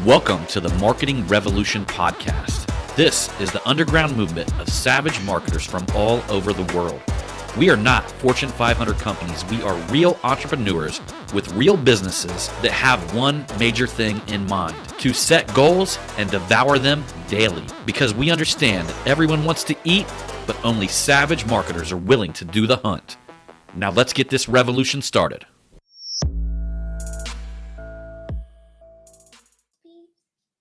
Welcome to the Marketing Revolution podcast. This is the underground movement of savage marketers from all over the world. We are not Fortune 500 companies. We are real entrepreneurs with real businesses that have one major thing in mind: to set goals and devour them daily. Because we understand that everyone wants to eat, but only savage marketers are willing to do the hunt. Now let's get this revolution started.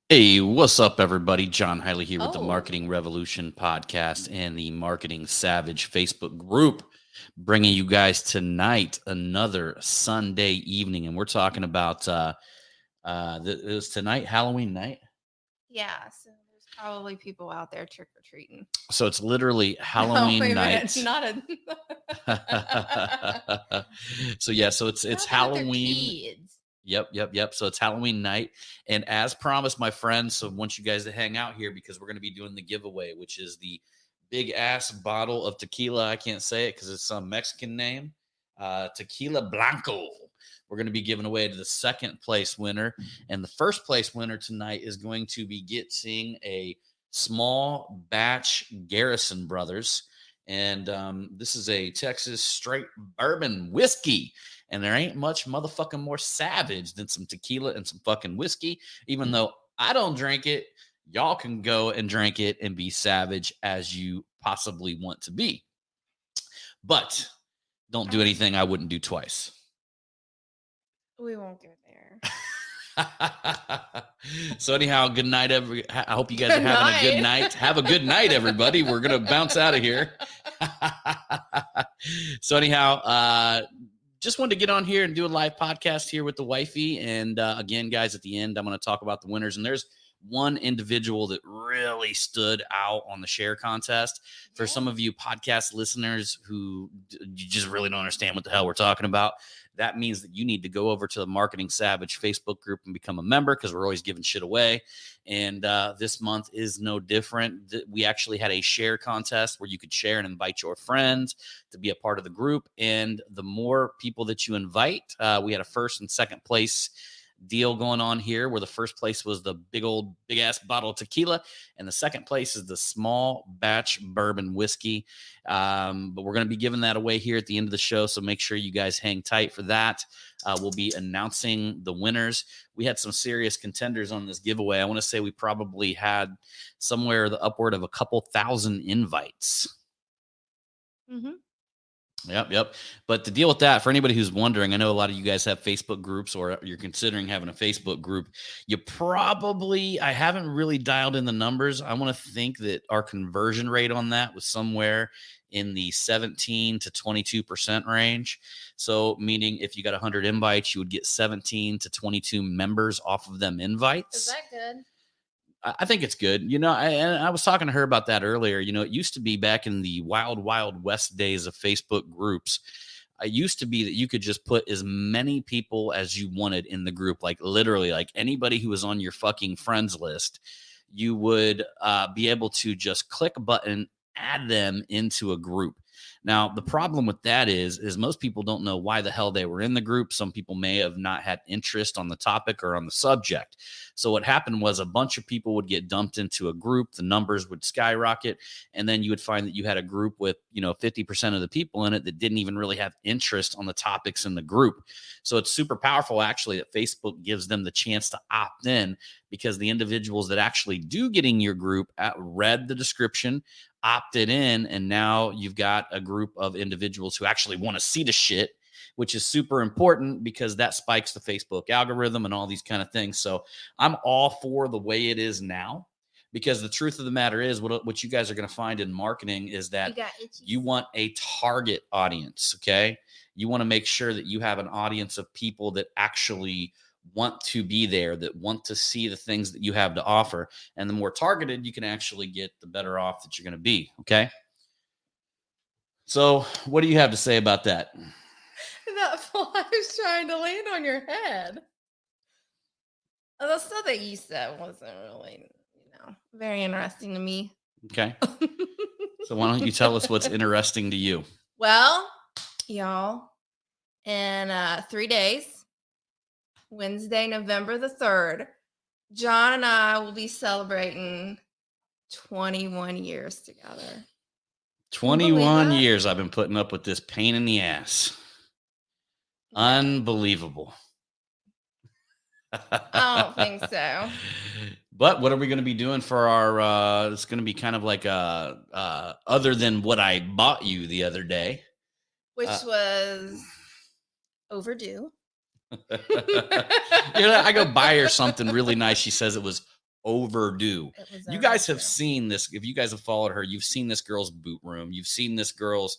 Hey, what's up, everybody? John Hiley here with the Marketing Revolution podcast and the Marketing Savage Facebook group, bringing you guys tonight another Sunday evening, and we're talking about it was tonight, Halloween night. Yeah, so there's probably people out there trick or treating. So it's literally Halloween night. It's not a. So yeah, so it's Halloween. Yep. So it's Halloween night. And as promised, my friends, so I want you guys to hang out here because we're going to be doing the giveaway, which is the big ass bottle of tequila. I can't say it because it's some Mexican name. Tequila Blanco. We're going to be giving away to the second place winner. And the first place winner tonight is going to be getting a small batch Garrison Brothers. And this is a Texas straight bourbon whiskey. And there ain't much motherfucking more savage than some tequila and some fucking whiskey. Even though I don't drink it, y'all can go and drink it and be savage as you possibly want to be. But don't do anything I wouldn't do twice. We won't go there. So anyhow, good night, I hope you guys are having a good night. Have a good night, everybody. We're going to bounce out of here. So anyhow, just wanted to get on here and do a live podcast here with the wifey. And again, guys, at the end, I'm going to talk about the winners. And there's one individual that really stood out on the share contest. For some of you podcast listeners who you just really don't understand what the hell we're talking about, that means that you need to go over to the Marketing Savage Facebook group and become a member, because we're always giving shit away. And this month is no different. We actually had a share contest where you could share and invite your friends to be a part of the group. And the more people that you invite, we had a first and second place deal going on here, where the first place was the big ass bottle of tequila, and the second place is the small batch bourbon whiskey. But we're going to be giving that away here at the end of the show, so make sure you guys hang tight for that. We'll be announcing the winners. We had some serious contenders on this giveaway. I want to say we probably had somewhere the upward of a couple thousand invites. Mm-hmm. Yep. But to deal with that, for anybody who's wondering, I know a lot of you guys have Facebook groups, or you're considering having a Facebook group. I haven't really dialed in the numbers. I want to think that our conversion rate on that was somewhere in the 17 to 22% range. So meaning if you got 100 invites, you would get 17 to 22 members off of them invites. Is that good? I think it's good. I was talking to her about that earlier. It used to be back in the wild, wild west days of Facebook groups. It used to be that you could just put as many people as you wanted in the group, like literally like anybody who was on your fucking friends list. You would be able to just click a button, add them into a group. Now, the problem with that is most people don't know why the hell they were in the group. Some people may have not had interest on the topic or on the subject. So what happened was a bunch of people would get dumped into a group. The numbers would skyrocket. And then you would find that you had a group with, 50% of the people in it that didn't even really have interest on the topics in the group. So it's super powerful, actually, that Facebook gives them the chance to opt in, because the individuals that actually do get in your group read the description, opted in, and now you've got a group of individuals who actually want to see the shit, which is super important because that spikes the Facebook algorithm and all these kind of things. So I'm all for the way it is now, because the truth of the matter is what you guys are going to find in marketing is that you want a target audience, okay? You want to make sure that you have an audience of people that actually want to be there, that want to see the things that you have to offer. And the more targeted you can actually get, the better off that you're going to be. Okay. So what do you have to say about that? That fly was trying to land on your head. The stuff that you said wasn't really, very interesting to me. Okay. So why don't you tell us what's interesting to you? Well, y'all, in 3 days, Wednesday, November the 3rd, John and I will be celebrating 21 years together. 21 years I've been putting up with this pain in the ass. Yeah. Unbelievable. I don't think so. But what are we going to be doing for our it's going to be kind of like other than what I bought you the other day, which was overdue. I go buy her something really nice. She says it was overdue. You guys have seen this. If you guys have followed her, you've seen this girl's boot room. You've seen this girl's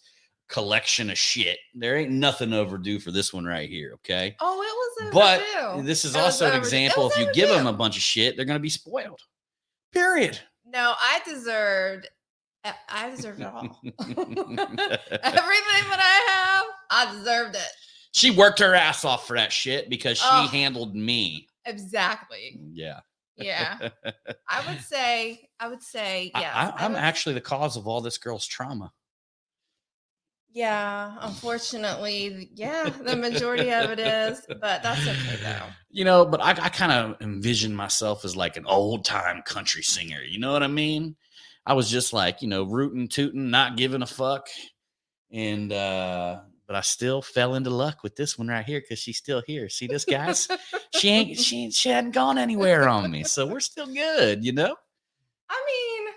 collection of shit. There ain't nothing overdue for this one right here. Okay. Oh, it was overdue. But this is also an example. If you give them a bunch of shit, they're going to be spoiled. Period. No, I deserved it all. Everything that I have, I deserved it. She worked her ass off for that shit because she handled me. Exactly. Yeah. Yeah. I would say, yes. I'm actually the cause of all this girl's trauma. Yeah, unfortunately, yeah, the majority of it is, but that's okay though. But I kind of envision myself as like an old time country singer. You know what I mean? I was just like, rootin', tootin', not giving a fuck. And, but I still fell into luck with this one right here because she's still here. See this, guys? she hadn't gone anywhere on me, so we're still good, I mean,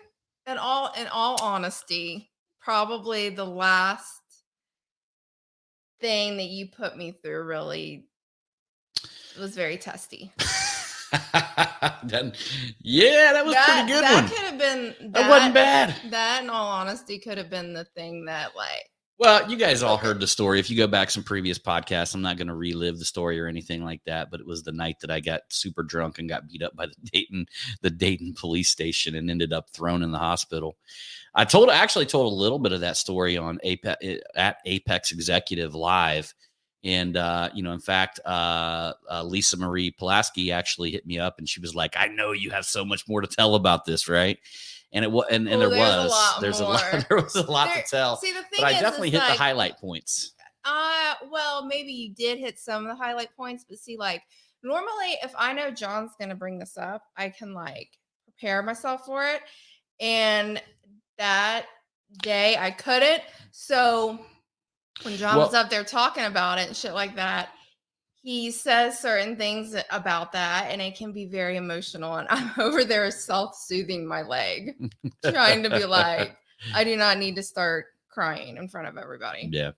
in all honesty, probably the last thing that you put me through really was very testy. That was pretty good. That could have been. That wasn't bad. That, in all honesty, could have been the thing that Well, you guys all heard the story. If you go back some previous podcasts, I'm not going to relive the story or anything like that, but it was the night that I got super drunk and got beat up by the Dayton police station and ended up thrown in the hospital. I actually told a little bit of that story on Apex Executive Live. And, in fact, Lisa Marie Pulaski actually hit me up and she was like, I know you have so much more to tell about this, right? And there was a lot to tell. See, the thing but I definitely hit the highlight points. Well, maybe you did hit some of the highlight points, but see, normally if I know John's going to bring this up, I can prepare myself for it. And that day I couldn't. So when John was up there talking about it and shit like that, he says certain things about that, and it can be very emotional. And I'm over there self-soothing my leg, trying to be like, I do not need to start crying in front of everybody. Yeah.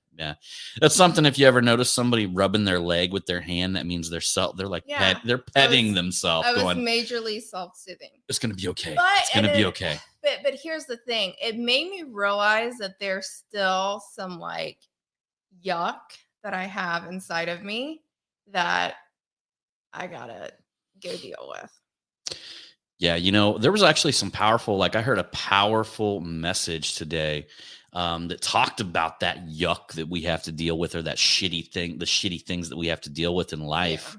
That's something. If you ever notice somebody rubbing their leg with their hand, that means they're like they're petting themselves. I was majorly self-soothing. It's gonna be okay. It's gonna be okay. But here's the thing: it made me realize that there's still some yuck that I have inside of me that I gotta go deal with. Yeah, there was actually some powerful, I heard a powerful message today that talked about that yuck that we have to deal with, or that shitty things that we have to deal with in life.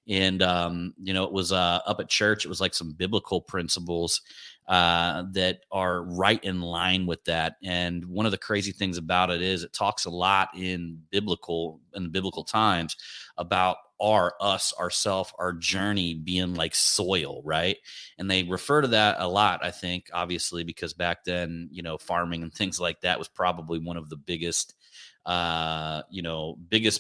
Yeah. And, it was up at church. It was some biblical principles that are right in line with that. And one of the crazy things about it is it talks a lot in biblical times about our journey being like soil, right? And they refer to that a lot, I think, obviously, because back then, farming and things like that was probably one of the biggest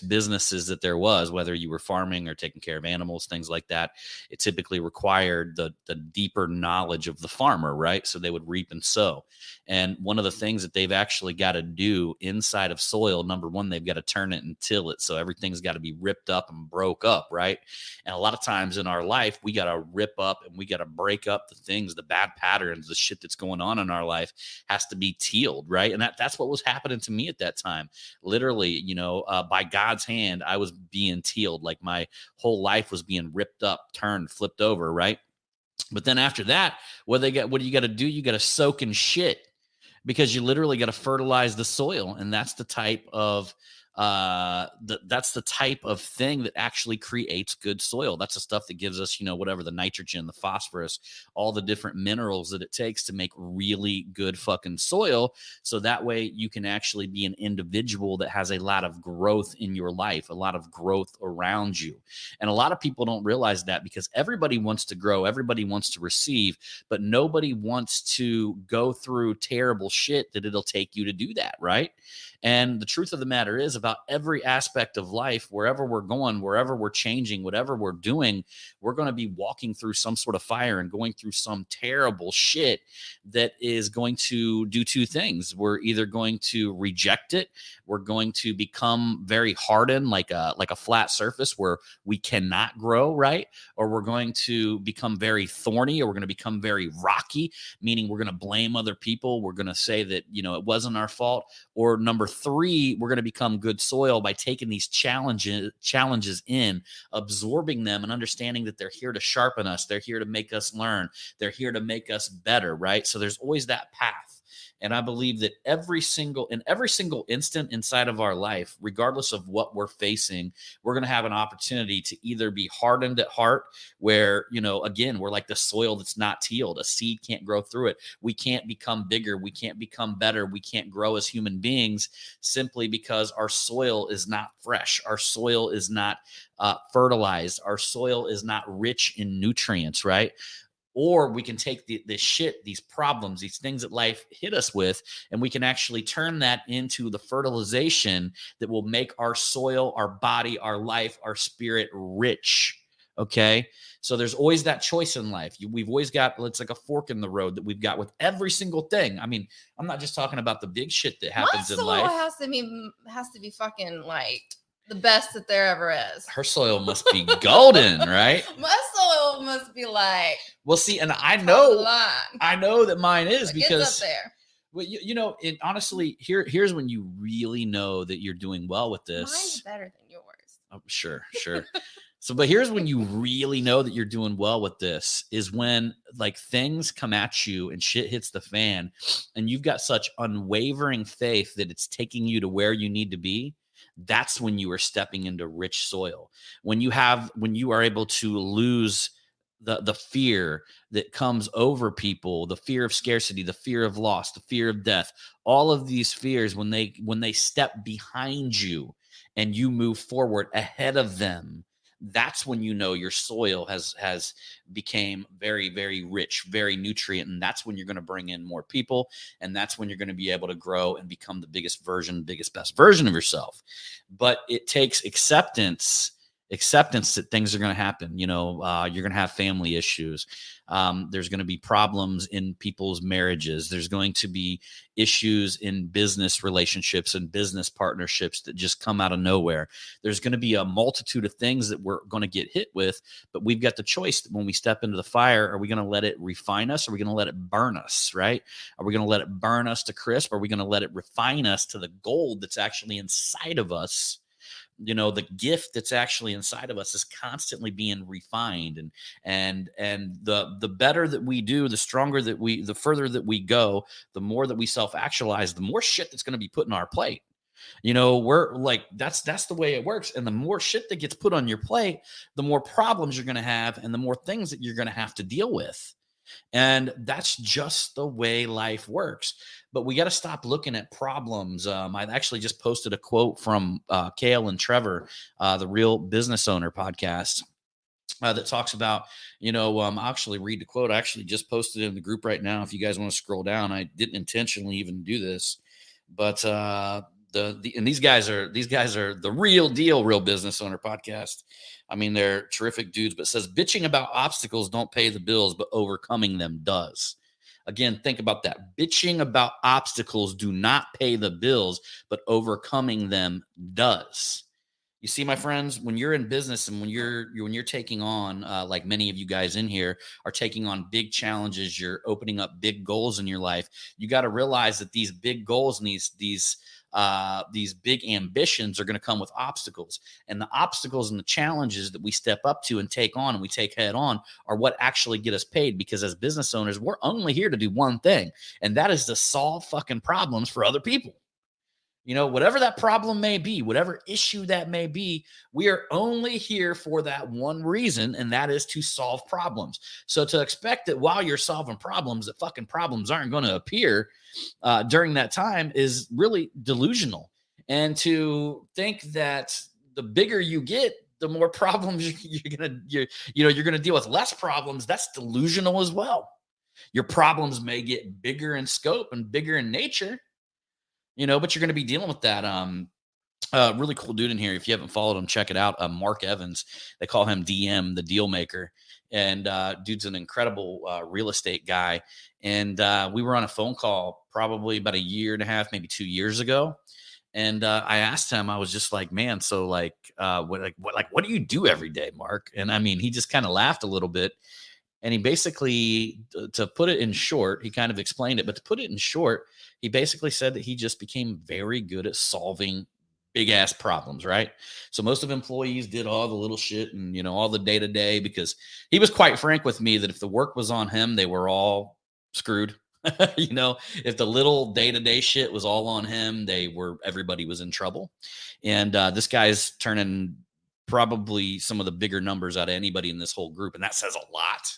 businesses that there was, whether you were farming or taking care of animals, things like that. It typically required the deeper knowledge of the farmer, right? So they would reap and sow. And one of the things that they've actually got to do inside of soil, number one, they've got to turn it and till it. So everything's got to be ripped up and broke up, right? And a lot of times in our life, we got to rip up and we got to break up the things, the bad patterns, the shit that's going on in our life has to be tilled, right? And that's what was happening to me at that time. Literally, by God's hand, I was being tilled. Like my whole life was being ripped up, turned, flipped over, right? But then after that, what do you got to do? You got to soak in shit, because you literally got to fertilize the soil. And that's the type of that's the type of thing that actually creates good soil. That's the stuff that gives us, whatever, the nitrogen, the phosphorus, all the different minerals that it takes to make really good fucking soil. So that way you can actually be an individual that has a lot of growth in your life, a lot of growth around you. And a lot of people don't realize that, because everybody wants to grow, everybody wants to receive, but nobody wants to go through terrible shit that it'll take you to do that, right? And the truth of the matter is, about every aspect of life, wherever we're going, wherever we're changing, whatever we're doing, we're going to be walking through some sort of fire and going through some terrible shit that is going to do two things. We're either going to reject it, we're going to become very hardened, like a flat surface where we cannot grow, right? Or we're going to become very thorny, or we're going to become very rocky, meaning we're going to blame other people. We're going to say that, it wasn't our fault. Or number three, we're going to become good soil by taking these challenges in, absorbing them, and understanding that they're here to sharpen us. They're here to make us learn. They're here to make us better, right? So there's always that path. And I believe that every single instant inside of our life, regardless of what we're facing, we're going to have an opportunity to either be hardened at heart, where, again, we're like the soil that's not tilled. A seed can't grow through it. We can't become bigger. We can't become better. We can't grow as human beings simply because our soil is not fresh. Our soil is not fertilized. Our soil is not rich in nutrients, right? Or we can take this shit, these problems, these things that life hit us with, and we can actually turn that into the fertilization that will make our soil, our body, our life, our spirit rich. Okay. So there's always that choice in life. We've always got, it's like a fork in the road that we've got with every single thing. I mean, I'm not just talking about the big shit that happens in life. has to be fucking like the best that there ever is. Her soil must be golden, right? My soil must be like, well, see, and I know that mine is, because up there. Well, honestly, here's when you really know that you're doing well with this. Mine's better than yours. Oh, sure. So, but here's when you really know that you're doing well with this, is when like things come at you and shit hits the fan, and you've got such unwavering faith that it's taking you to where you need to be. That's when you are stepping into rich soil. When you are able to lose the fear that comes over people, the fear of scarcity, the fear of loss, the fear of death, all of these fears, when they step behind you and you move forward ahead of them, that's when your soil has became very, very rich, very nutrient. And that's when you're going to bring in more people. And that's when you're going to be able to grow and become the biggest, best version of yourself. But it takes acceptance that things are going to happen. You're going to have family issues. There's going to be problems in people's marriages. There's going to be issues in business relationships and business partnerships that just come out of nowhere. There's going to be a multitude of things that we're going to get hit with, but we've got the choice that when we step into the fire, are we going to let it refine us? Or are we going to let it burn us, right? Are we going to let it burn us to crisp? Or are we going to let it refine us to the gold that's actually inside of us? The gift that's actually inside of us is constantly being refined, and the better that we do, the further that we go, the more that we self-actualize, the more shit that's going to be put in our plate. We're like, that's the way it works. And the more shit that gets put on your plate, the more problems you're going to have, and the more things that you're going to have to deal with. And that's just the way life works. But we got to stop looking at problems. I actually just posted a quote from Kale and Trevor, the Real Business Owner podcast, that talks about, I'll actually read the quote. I actually just posted it in the group right now. If you guys want to scroll down, I didn't intentionally even do this, but and these guys are the real deal, Real Business Owner podcast. I mean, they're terrific dudes, but it says, bitching about obstacles don't pay the bills, but overcoming them does. Again, think about that. Bitching about obstacles do not pay the bills, but overcoming them does. You see, my friends, when you're in business and when you're taking on, like many of you guys in here are taking on big challenges, you're opening up big goals in your life. You got to realize that these big goals and these big ambitions are going to come with obstacles, and the obstacles and the challenges that we step up to and take on and we take head on are what actually get us paid. Because as business owners, we're only here to do one thing, and that is to solve fucking problems for other people. Whatever that problem may be, whatever issue that may be, we are only here for that one reason, and that is to solve problems. So to expect that while you're solving problems, that fucking problems aren't going to appear during that time is really delusional. And to think that the bigger you get, the more problems you're gonna deal with less problems, that's delusional as well. Your problems may get bigger in scope and bigger in nature, but you're going to be dealing with that. Really cool dude in here. If you haven't followed him, check it out. Mark Evans. They call him DM, the deal maker. And dude's an incredible real estate guy. And we were on a phone call probably about a year and a half, maybe 2 years ago. And I asked him, I was just like, man, so what do you do every day, Mark? And I mean, he just kind of laughed a little bit. And he basically, to put it in short, he kind of explained it, but to put it in short, he basically said that he just became very good at solving big ass problems, right? So most of employees did all the little shit and, all the day to day, because he was quite frank with me that if the work was on him, they were all screwed. If the little day to day shit was all on him, everybody was in trouble. And this guy's turning probably some of the bigger numbers out of anybody in this whole group. And that says a lot.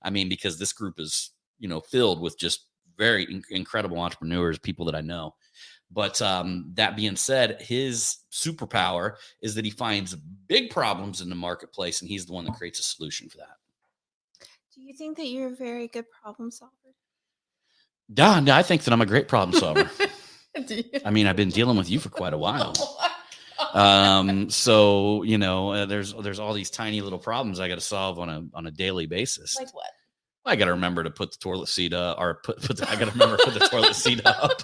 I mean, because this group is, filled with just very incredible entrepreneurs, people that I know. But that being said, his superpower is that he finds big problems in the marketplace, and he's the one that creates a solution for that. Do you think that you're a very good problem solver? Yeah, I think that I'm a great problem solver. I mean, I've been dealing with you for quite a while. So there's all these tiny little problems I got to solve on a daily basis. Like what? I got to remember to put the toilet seat up, or I got to remember to put the toilet seat up.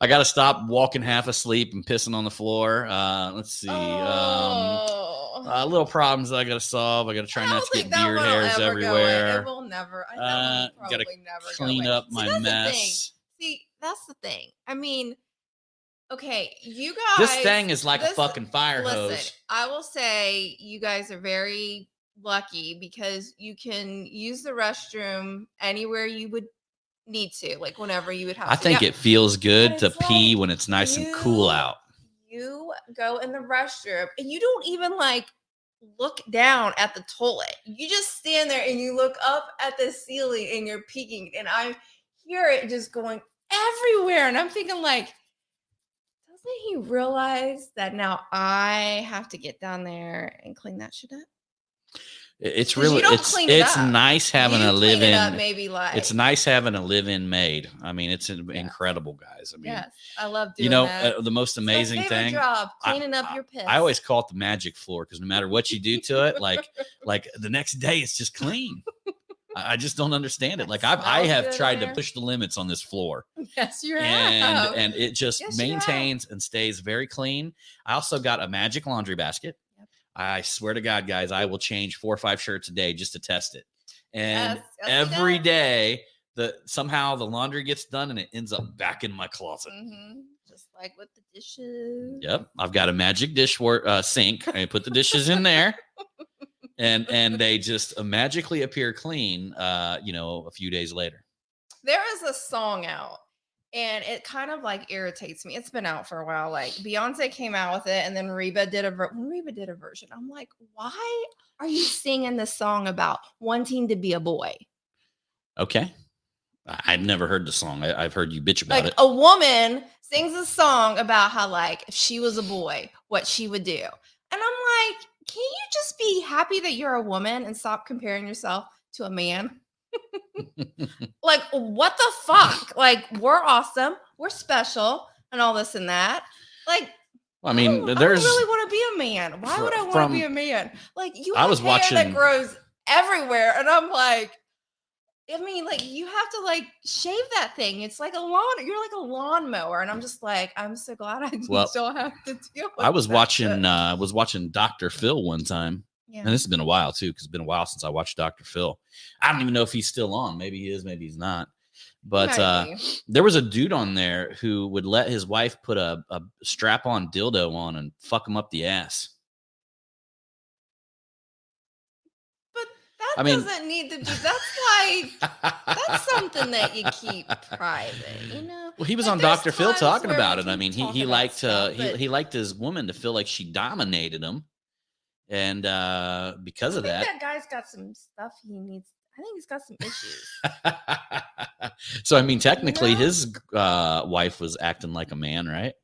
I got to stop walking half asleep and pissing on the floor. Let's see. Little problems that I got to solve. I got to try not to get beard hairs everywhere. It will never. Got to clean up my mess. See, that's the thing. I mean, okay, you guys. This thing is like a fucking fire hose. I will say you guys are very lucky because you can use the restroom anywhere you would need to, like whenever you would have to. I think it feels good to pee when it's nice and cool out. You go in the restroom and you don't even look down at the toilet. You just stand there and you look up at the ceiling and you're peeking, and I hear it just going everywhere. And I'm thinking doesn't he realize that now I have to get down there and clean that shit up? It's really it's nice having a live-in. It's nice having a live-in maid. I mean, it's incredible, guys. I mean, yes, I love doing that. The most amazing thing. Job cleaning up your piss. I always call it the magic floor, because no matter what you do to it, like the next day it's just clean. I just don't understand it. I have tried to push the limits on this floor. Yes, you have. And it just maintains and stays very clean. I also got a magic laundry basket. I swear to God, guys, I will change 4 or 5 shirts a day just to test it. And every day, somehow the laundry gets done and it ends up back in my closet. Mm-hmm. Just like with the dishes. Yep. I've got a magic sink. I put the dishes in there. And they just magically appear clean, a few days later. There is a song out, and it kind of irritates me. It's been out for a while. Beyonce came out with it, and then Reba did a version. I'm like, why are you singing this song about wanting to be a boy? Okay. I've never heard the song. I've heard you bitch about it. A woman sings a song about how, if she was a boy, what she would do. And I'm like, can you just be happy that you're a woman and stop comparing yourself to a man? What the fuck? We're awesome, we're special, and all this and that. I mean, I don't really want to be a man. Why would I want to be a man? You have hair that grows everywhere, and I'm like, you have to shave that thing. It's like a lawn. You're like a lawnmower, and I'm just I'm so glad I don't have to deal with. I was watching Dr. Phil one time. Yeah. And this has been a while too, because it's been a while since I watched Dr. Phil. I don't even know if he's still on. Maybe he is, maybe he's not. But there was a dude on there who would let his wife put a strap-on dildo on and fuck him up the ass. I mean, doesn't need to be. That's something that you keep private, you know. well, he was Like, on there's Dr. Phil times talking where we about it. I can mean, talk he about liked stuff, but he liked his woman to feel like she dominated him, and because I of think that. that guy's got some stuff he needs. I think he's got some issues. So I mean, technically, know? his wife was acting like a man, right?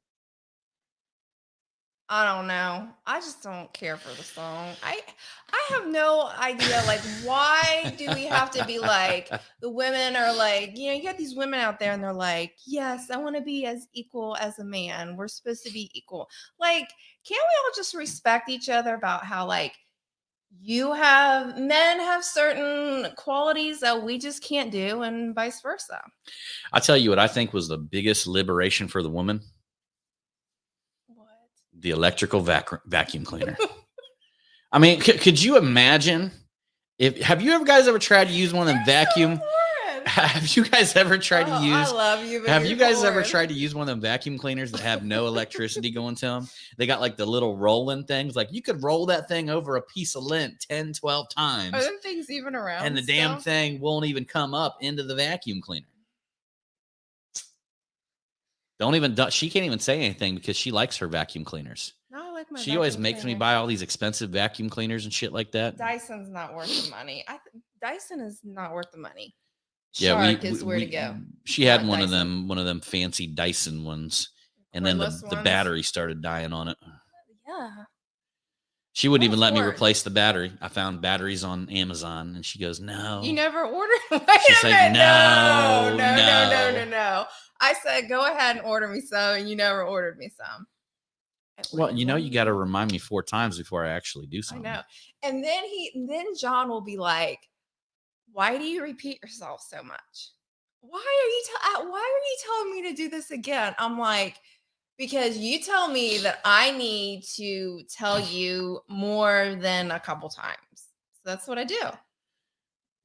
I don't know. I just don't care for the song. I have no idea. Like, why do we have to be like the women are like, you know, you got these women out there and they're like, yes, I want to be as equal as a man. We're supposed to be equal. Like, can't we all just respect each other about how like men have certain qualities that we just can't do and vice versa? I'll tell you what I think was the biggest liberation for the woman: What? the electrical vacuum cleaner. I mean, could you imagine have you ever tried to use one of them vacuum? Have you guys ever tried to use? I love you. But Have you guys ever horrid. tried to use one of them vacuum cleaners that have no electricity going to them? They got like the little rolling things. Like you could roll that thing over a piece of lint 10, 12 times. Are them things even around? And the damn thing won't even come up into the vacuum cleaner. She can't even say anything because she likes her vacuum cleaners. No, I like my. She always makes me buy all these expensive vacuum cleaners and shit like that. Dyson's not worth the money. Dyson is not worth the money. Yeah, Shark is where to go. She had Not one Dyson. of them fancy Dyson ones, and then Cordless the ones? battery started dying on it. Yeah. She wouldn't even let me for? replace the battery. I found batteries on Amazon, and she goes, "No." You never ordered. Wait She's a like, minute. No. I said, go ahead and order me some, and you never ordered me some. Well, you know, you got to remind me 4 times before I actually do I something. know. And then John will be like, "Why do you repeat yourself so much? Why are you telling me to do this again?" I'm like, because you tell me that I need to tell you more than a couple times. So that's what I do.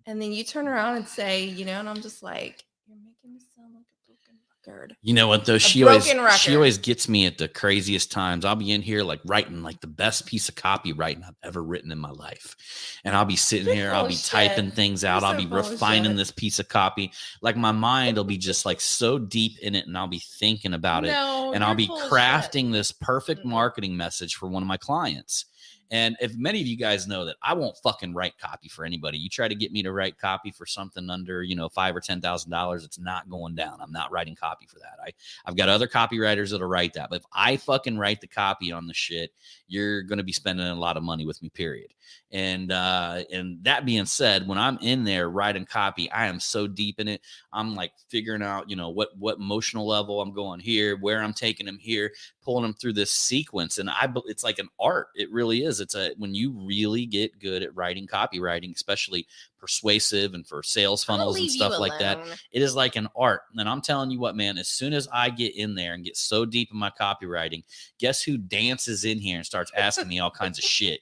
And then you turn around and say, you know, and I'm just like, you're making me sound like a broken record. You know what though? She always gets me at the craziest times. I'll be in here like writing like the best piece of copywriting I've ever written in my life. And I'll be sitting here, I'll be typing things out, I'll be refining this piece of copy. Like my mind will be just like so deep in it, and I'll be thinking about it. And I'll be crafting this perfect marketing message for one of my clients. And if many of you guys know that I won't fucking write copy for anybody, you try to get me to write copy for something under, you know, $5,000 or $10,000, it's not going down. I'm not writing copy for that. I've got other copywriters that'll write that. But if I fucking write the copy on the shit, you're going to be spending a lot of money with me, period. And that being said, when I'm in there writing copy, I am so deep in it. I'm like figuring out, you know, what emotional level I'm going here, where I'm taking them here, pulling them through this sequence. And it's like an art. It really is. When you really get good at writing copywriting, especially persuasive and for sales funnels and stuff like that, it is like an art. And I'm telling you what, man, as soon as I get in there and get so deep in my copywriting, guess who dances in here and starts asking me all kinds of shit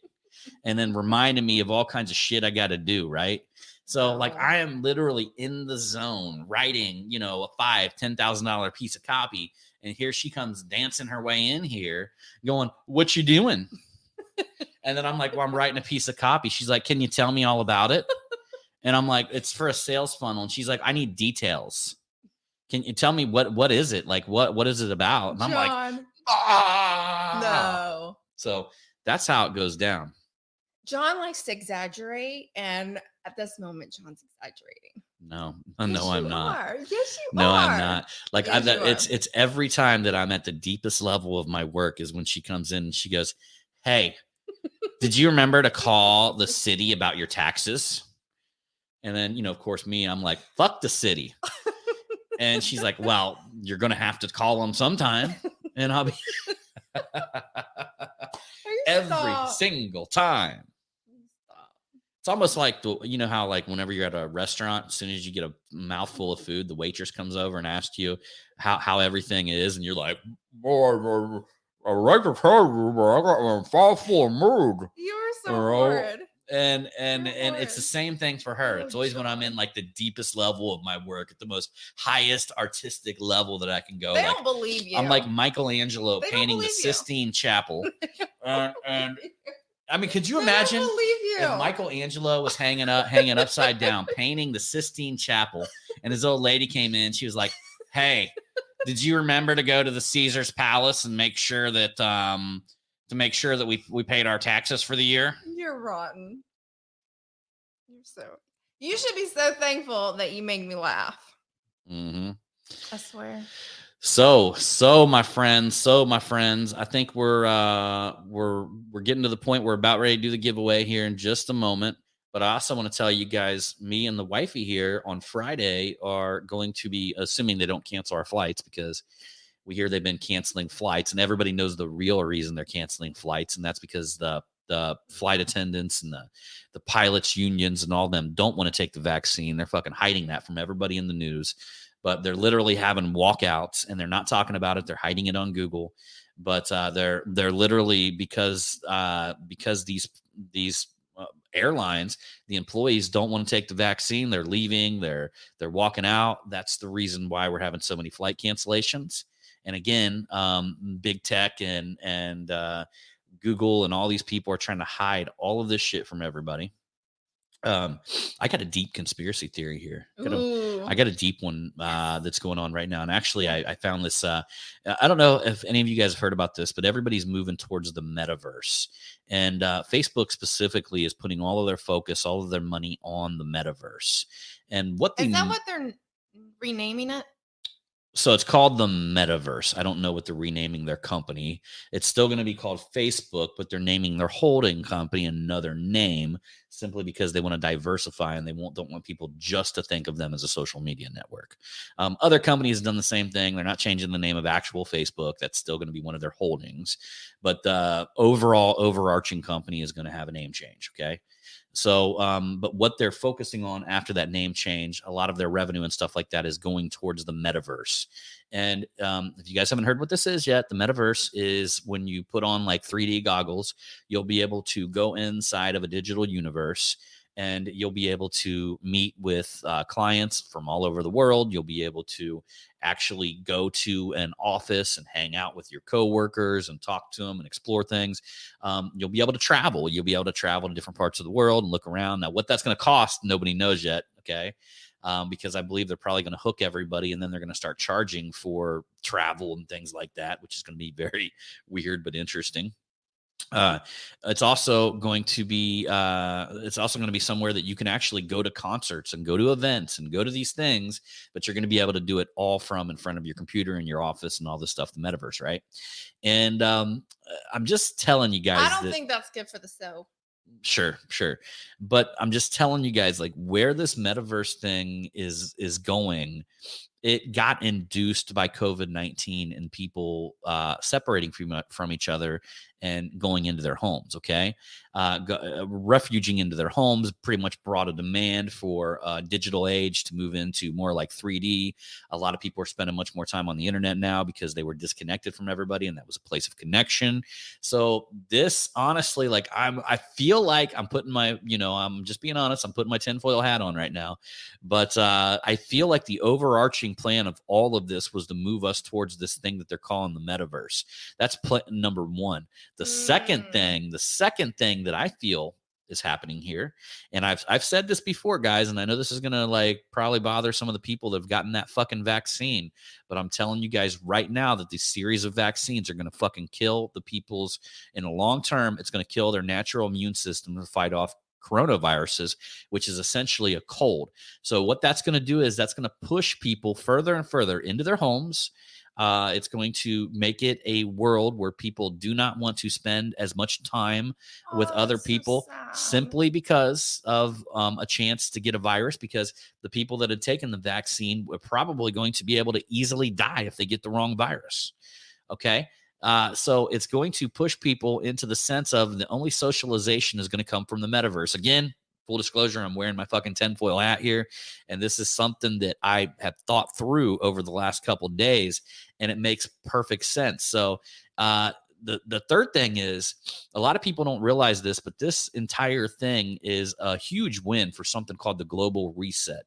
and then reminding me of all kinds of shit I got to do. Right. So like I am literally in the zone writing, you know, a $5,000-$10,000 piece of copy. And here she comes dancing her way in here going, "What you doing?" And then I'm like, "Well, I'm writing a piece of copy." She's like, "Can you tell me all about it?" And I'm like, "It's for a sales funnel." And she's like, "I need details. Can you tell me what is it? Like, what is it about?" And I'm like, "Ah." No. So that's how it goes down. John likes to exaggerate. And at this moment, John's exaggerating. No, I'm not. Yes, you no, are. I'm not. Like yes, it's every time that I'm at the deepest level of my work is when she comes in and she goes, "Hey, did you remember to call the city about your taxes?" And then, you know, of course, I'm like, "Fuck the city." And she's like, "Well, you're going to have to call them sometime." And I'll be every single time. It's almost like you know how like whenever you're at a restaurant, as soon as you get a mouthful of food, the waitress comes over and asks you how everything is, and you're like, "Boy, I like to tell you, I got a fall full of mood." You're so horrid. And it's the same thing for her. It's always when I'm in like the deepest level of my work, at the most highest artistic level that I can go. They don't believe you. I'm like Michelangelo painting the Sistine Chapel, and I mean, could you I imagine don't believe you. if Michelangelo was hanging upside down, painting the Sistine Chapel, and his old lady came in? She was like, "Hey, did you remember to go to the Caesar's Palace and make sure that we paid our taxes for the year?" You're rotten. You should be so thankful that you make me laugh. Mm-hmm. I swear. So my friends, I think we're getting to the point where we're about ready to do the giveaway here in just a moment. But I also want to tell you guys, me and the wifey here on Friday are going to be, assuming they don't cancel our flights, because we hear they've been canceling flights, and everybody knows the real reason they're canceling flights, and that's because the flight attendants and the pilots unions and all of them don't want to take the vaccine. They're fucking hiding that from everybody in the news. But they're literally having walkouts, and they're not talking about it. They're hiding it on Google. But they're literally, because these airlines, the employees don't want to take the vaccine. They're leaving. They're walking out. That's the reason why we're having so many flight cancellations. And again, big tech and Google and all these people are trying to hide all of this shit from everybody. I got a deep conspiracy theory here. I got a deep one that's going on right now. And actually, I found this. I don't know if any of you guys have heard about this, but everybody's moving towards the metaverse. And Facebook specifically is putting all of their focus, all of their money on the metaverse. And is that what they're renaming it? So it's called the metaverse. I don't know what they're renaming their company. It's still going to be called Facebook, but they're naming their holding company another name simply because they want to diversify, and they don't want people just to think of them as a social media network. Other companies have done the same thing. They're not changing the name of actual Facebook. That's still going to be one of their holdings. But the overall overarching company is going to have a name change, okay? So, but what they're focusing on after that name change, a lot of their revenue and stuff like that is going towards the metaverse. And if you guys haven't heard what this is yet, the metaverse is when you put on like 3D goggles, you'll be able to go inside of a digital universe, and you'll be able to meet with clients from all over the world. You'll be able to actually go to an office and hang out with your coworkers and talk to them and explore things. You'll be able to travel. You'll be able to travel to different parts of the world and look around. Now, what that's going to cost, nobody knows yet, okay? Because I believe they're probably going to hook everybody, and then they're going to start charging for travel and things like that, which is going to be very weird but interesting. It's also going to be somewhere that you can actually go to concerts and go to events and go to these things, but you're going to be able to do it all from in front of your computer in your office and all this stuff, the metaverse, right? And I'm just telling you guys, I don't think that's good for the show. Sure. But I'm just telling you guys, like, where this metaverse thing is going. It got induced by COVID-19 and people separating from each other and going into their homes, okay? Refuging into their homes pretty much brought a demand for digital age to move into more like 3D. A lot of people are spending much more time on the internet now because they were disconnected from everybody, and that was a place of connection. So this, honestly, like, I feel like I'm putting my, I'm just being honest, I'm putting my tinfoil hat on right now. But I feel like the overarching plan of all of this was to move us towards this thing that they're calling the metaverse. That's number one. The second thing that I feel is happening here, and I've said this before, guys, and I know this is gonna like probably bother some of the people that have gotten that fucking vaccine, but I'm telling you guys right now that these series of vaccines are gonna fucking kill the people's, in the long term. It's gonna kill their natural immune system to fight off coronaviruses, which is essentially a cold. So what that's going to do is that's going to push people further and further into their homes. It's going to make it a world where people do not want to spend as much time with other people, simply because of a chance to get a virus, because the people that had taken the vaccine were probably going to be able to easily die if they get the wrong virus. Okay. So it's going to push people into the sense of the only socialization is going to come from the metaverse. Again, full disclosure, I'm wearing my fucking tinfoil hat here, and this is something that I have thought through over the last couple of days, and it makes perfect sense. So the third thing is, a lot of people don't realize this, but this entire thing is a huge win for something called the global reset.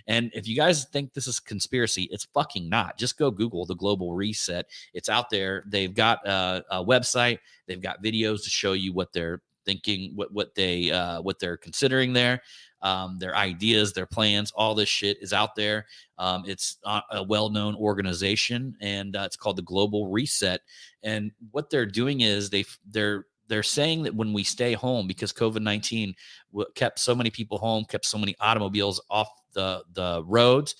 And if you guys think this is conspiracy, it's fucking not. Just go Google the global reset. It's out there. They've got a website. They've got videos to show you what they're thinking, what they're considering there. Their ideas, their plans, all this shit is out there. It's a well-known organization, and it's called the Global Reset. And what they're doing is they're saying that when we stay home, because COVID-19 kept so many people home, kept so many automobiles off the roads,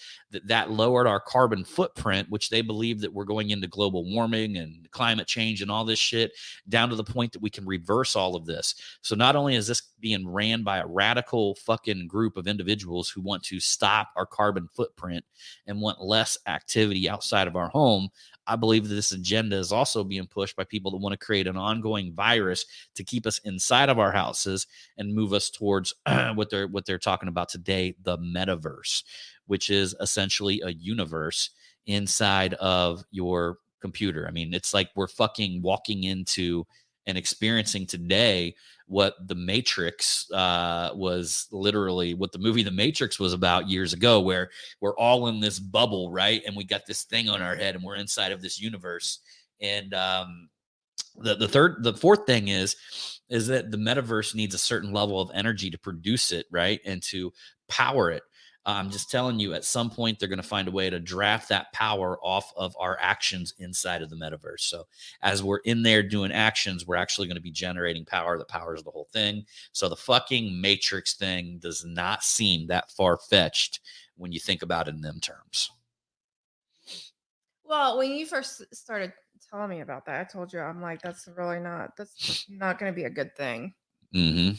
that lowered our carbon footprint, which they believe that we're going into global warming and climate change and all this shit, down to the point that we can reverse all of this. So not only is this being ran by a radical fucking group of individuals who want to stop our carbon footprint and want less activity outside of our home, I believe that this agenda is also being pushed by people that want to create an ongoing virus to keep us inside of our houses and move us towards what they're talking about today, the metaverse, which is essentially a universe inside of your computer. I mean, it's like we're fucking walking into and experiencing today what the Matrix was literally, what the movie The Matrix was about years ago, where we're all in this bubble, right? And we got this thing on our head and we're inside of this universe. And the fourth thing is that the metaverse needs a certain level of energy to produce it, right? And to power it. I'm just telling you, at some point, they're going to find a way to draft that power off of our actions inside of the metaverse. So as we're in there doing actions, we're actually going to be generating power that powers the whole thing. So the fucking Matrix thing does not seem that far-fetched when you think about it in them terms. Well, when you first started telling me about that, I told you, I'm like, that's not going to be a good thing. Mm-hmm.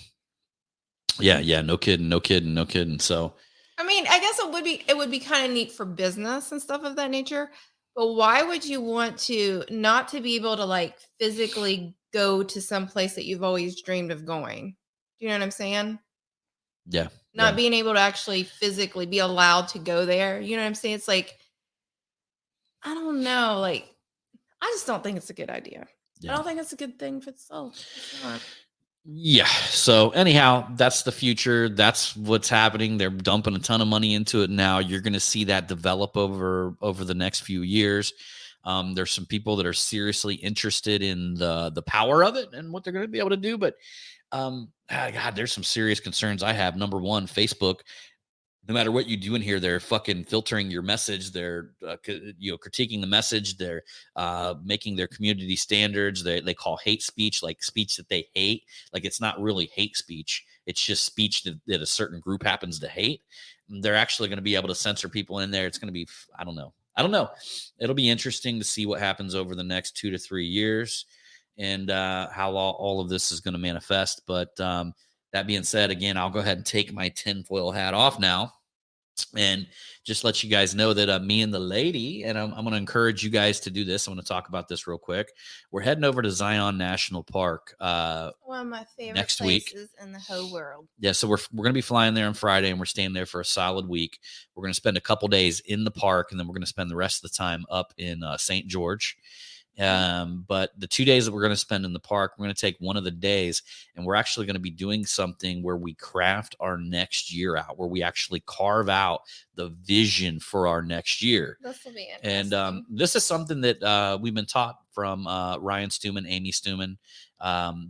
Yeah. No kidding. So, I mean, I guess it would be kind of neat for business and stuff of that nature. But why would you want to not to be able to like physically go to some place that you've always dreamed of going? Do you know what I'm saying? Yeah. Not being able to actually physically be allowed to go there. You know what I'm saying? It's like, I don't know. Like, I just don't think it's a good idea. Yeah. I don't think it's a good thing for the soul. It's not. Yeah. So anyhow, that's the future. That's what's happening. They're dumping a ton of money into it now. You're going to see that develop over the next few years. There's some people that are seriously interested in the power of it and what they're going to be able to do. But God, there's some serious concerns I have. Number one, Facebook. No matter what you do in here, they're fucking filtering your message. They're, critiquing the message. They're making their community standards. They call hate speech like speech that they hate. Like it's not really hate speech. It's just speech that a certain group happens to hate. They're actually going to be able to censor people in there. It's going to be, I don't know. It'll be interesting to see what happens over the next 2 to 3 years and how all of this is going to manifest. But that being said, again, I'll go ahead and take my tinfoil hat off now and just let you guys know that me and the lady, and I'm going to encourage you guys to do this. I'm going to talk about this real quick. We're heading over to Zion National Park. One of my favorite next places week in the whole world. Yeah, so we're going to be flying there on Friday, and we're staying there for a solid week. We're going to spend a couple days in the park, and then we're going to spend the rest of the time up in St. George. But the 2 days that we're going to spend in the park, we're going to take one of the days and we're actually going to be doing something where we craft our next year out, where we actually carve out the vision for our next year. This will be interesting. And this is something that we've been taught from Ryan Stewman, Amy Stewman.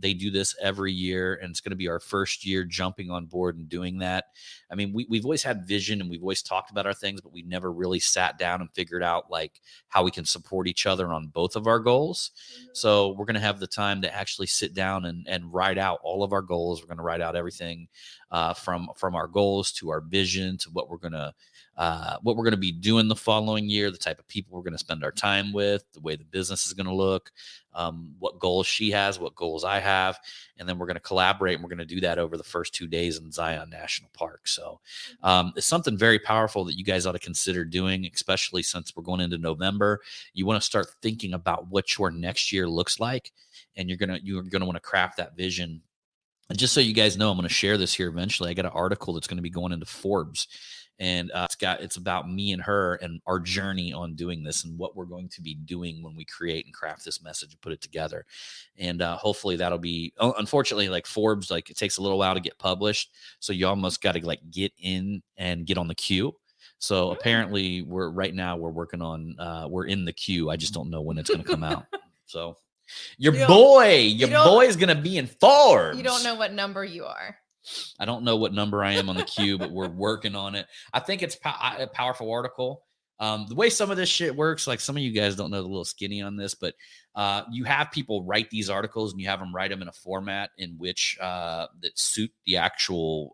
They do this every year, and it's going to be our first year jumping on board and doing that. I mean, we've always had vision and we've always talked about our things, but we never really sat down and figured out like how we can support each other on both of our goals. Mm-hmm. So we're going to have the time to actually sit down and write out all of our goals. We're going to write out everything from our goals to our vision to what we're going to be doing the following year, the type of people we're going to spend our time with, the way the business is going to look, what goals she has, what goals I have. And then we're going to collaborate, and we're going to do that over the first 2 days in Zion National Park. So it's something very powerful that you guys ought to consider doing, especially since we're going into November. You want to start thinking about what your next year looks like, and you're going to want to craft that vision. And just so you guys know, I'm going to share this here eventually. I got an article that's going to be going into Forbes, and it's about me and her and our journey on doing this and what we're going to be doing when we create and craft this message and put it together. And hopefully that'll be, unfortunately, like Forbes, like it takes a little while to get published. So you almost got to like get in and get on the queue. So apparently we're in the queue. I just don't know when it's going to come out. So Your You boy's gonna be in Forbes. You don't know what number you are. I don't know what number I am on the queue, but we're working on it. I think it's a powerful article. The way some of this shit works, like some of you guys don't know the little skinny on this, but you have people write these articles and you have them write them in a format in which that suit the actual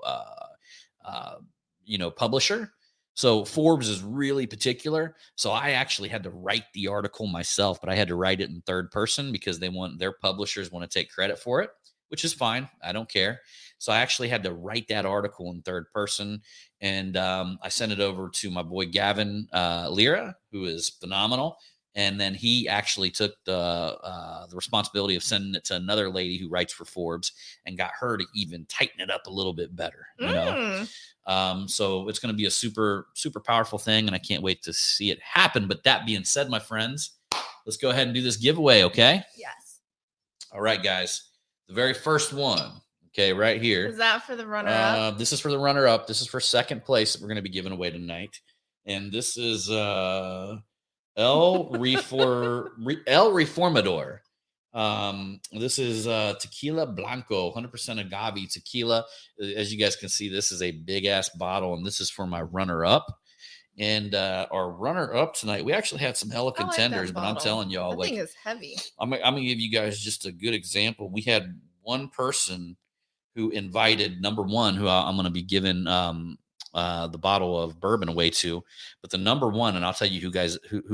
publisher. So Forbes is really particular. So I actually had to write the article myself, but I had to write it in third person because their publishers want to take credit for it, which is fine. I don't care. So I actually had to write that article in third person. And I sent it over to my boy Gavin Lira, who is phenomenal. And then he actually took the responsibility of sending it to another lady who writes for Forbes and got her to even tighten it up a little bit better. So it's going to be a super, super powerful thing, and I can't wait to see it happen. But that being said, my friends, let's go ahead and do this giveaway, okay? Yes. All right, guys. The very first one, okay, right here. Is that for the runner-up? This is for the runner-up. This is for second place that we're going to be giving away tonight. And this is El Reformador. This is tequila blanco, 100% agave tequila. As you guys can see, this is a big ass bottle, and this is for my runner-up. And our runner-up tonight, we actually had some hella contenders, but I'm telling y'all, that thing is heavy. I'm gonna give you guys just a good example. We had one person who invited number one, who I'm gonna be giving the bottle of bourbon away to, but the number one, and I'll tell you who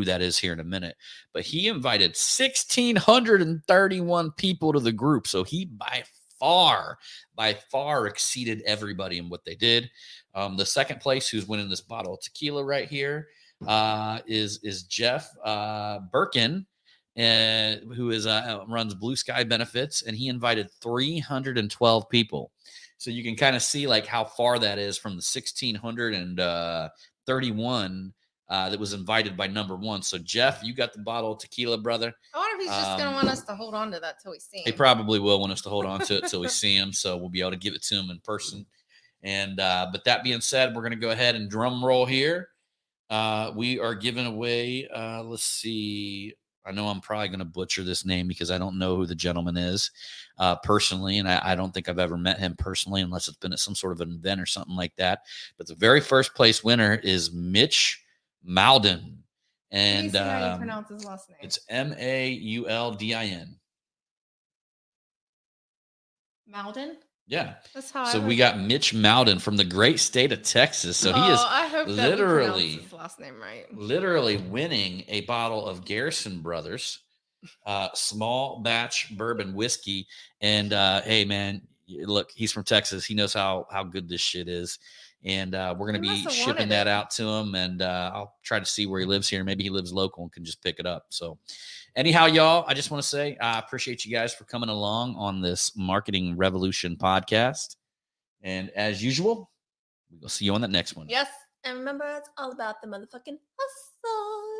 that is here in a minute, but he invited 1,631 people to the group. So he by far exceeded everybody in what they did. The second place, who's winning this bottle of tequila right here, is Jeff Birkin, who runs Blue Sky Benefits, and he invited 312 people. So you can kind of see like how far that is from the 1,631 that was invited by number one. So Jeff, you got the bottle of tequila, brother. I wonder if he's just going to want us to hold on to that till we see him. He probably will want us to hold on to it till we see him. So we'll be able to give it to him in person. And but that being said, we're going to go ahead and drum roll here. We are giving away, let's see. I know I'm probably going to butcher this name because I don't know who the gentleman is personally, and I don't think I've ever met him personally unless it's been at some sort of an event or something like that. But the very first place winner is Mitch Maudin. And how you pronounce his last name? It's Mauldin. Maudin? Yeah. That's how so we got Mitch Maudin from the great state of Texas. So he is I hope literally his last name right. Literally winning a bottle of Garrison Brothers small batch bourbon whiskey. And hey man, look, he's from Texas. He knows how good this shit is. And we're going to be shipping that out to him. And I'll try to see where he lives here. Maybe he lives local and can just pick it up. So anyhow, y'all, I just want to say I appreciate you guys for coming along on this Marketing Revolution podcast. And as usual, we'll see you on the next one. Yes. And remember, it's all about the motherfucking hustle.